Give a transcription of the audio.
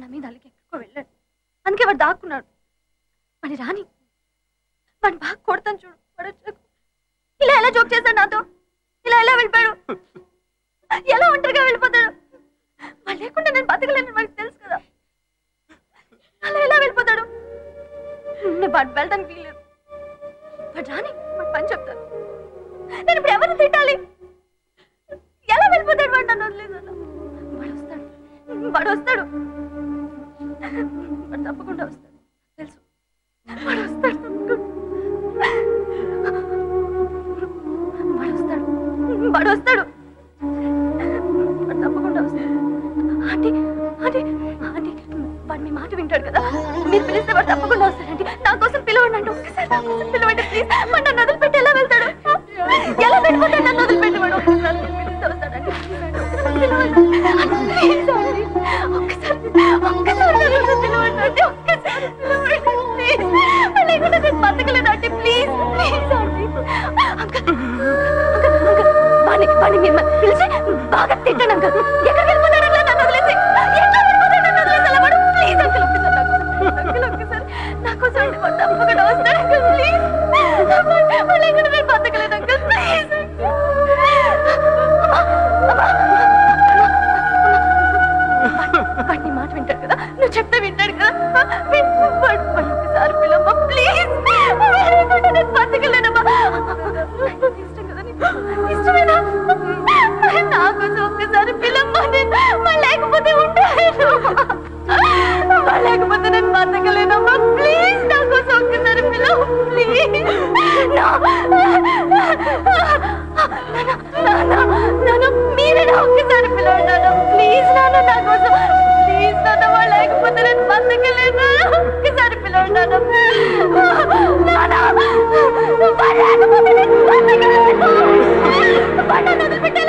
నా మీద అలికి ఎక్కువ వెళ్ళాడు. అందుకే వాడు దాక్కున్నాడు. వాడి రాని వాడిని బాగా కొడతాను చూడు. వాడు వచ్చాక ఇలా ఎలా జోక్ చేశాడు నాతో. ఇలా ఎలా వెళ్ళిపోయాడు. ఎలా ఒంటరిగా వెళ్ళిపోతాడు. వాడు లేకుండా నేను బతకలేను వాడికి తెలుసు కదా. అలా ఎలా వెళ్ళిపోతాడు. నేను వాడు వెళ్ళడానికి వీల్లేదు. వాడు రాని వాడు పని చెప్తాను. నేను ఇప్పుడు ఎవరిని తిట్టాలి. ఎలా వెళ్ళిపోతాడు వాడు నన్ను వదిలేదు. వాడు వస్తాడు. వాడు తప్పకుండా వస్తాడు తెలుసు. వాడు వస్తాడు. వాడు వస్తాడు. వాడు వస్తాడు. వాడు తప్పకుండా వస్తాడు. ఆంటీ ఆంటీ ఆంటీ వాడు మీ మాట వింటాడు కదా. మీరు పిలిస్తే వాడు తప్పకుండా వస్తాడండి. నా కోసం పిలవండి. ఒక్కసారి నా కోసం పిలవండి ప్లీజ్. వాడు నన్ను వదిలిపెట్టి ఎలా వెళ్తాడు. ఎలా వెళ్ళిపోతాడు. నన్ను వదిలిపెట్టి వాడు ఒక్కసారి పిలిస్తే వస్తాడండి. పిలిచి బాగా తిట్టండి అంకల్. ఎక్కడికి వెళ్ళిపోతాడు. నన్ను వదిలేసి ఎట్లా వెళ్ళిపోతాడు. నన్ను వదిలేసి అలా వాడు ప్లీజ్ అంకల్ ఒక్కసారి అంకల్ ఒక్కసారి నా కోసం తప్పకుండా వస్తాడు అంకల్ ప్లీజ్. వాళ్ళు ఎక్కడ నేను బతకలేదు అంకల్ ప్లీజ్. వాడిని మాట వింటాడు కదా. నువ్వు చెప్తే వింటాడు కదా. ఒక్కసారి పిల్లమ్మ ప్లీజ్. నేను బతకలేనమ్మా. ఇష్టం కదా ఇష్టమేనా. నా కోసం ఒక్కసారి పిల్లమ్మ. లేకపోతే ఉంటాను. లేకపోతే నేను బతకలేనమ్మా ప్లీజ్. నా కోసం ఒక్కసారి పిల్లమ్మ ప్లీజ్. నాన్న మీరే ఒక్కసారి పిలవండి ప్లీజ్. నాన్న నా కోసం ప్లీజ్. నాన్న వాళ్ళు లేకపోతే నేను బతకలేను. ఒక్కసారి పిలవండి నాన్న. లేకపోతే నేను బతకలేను.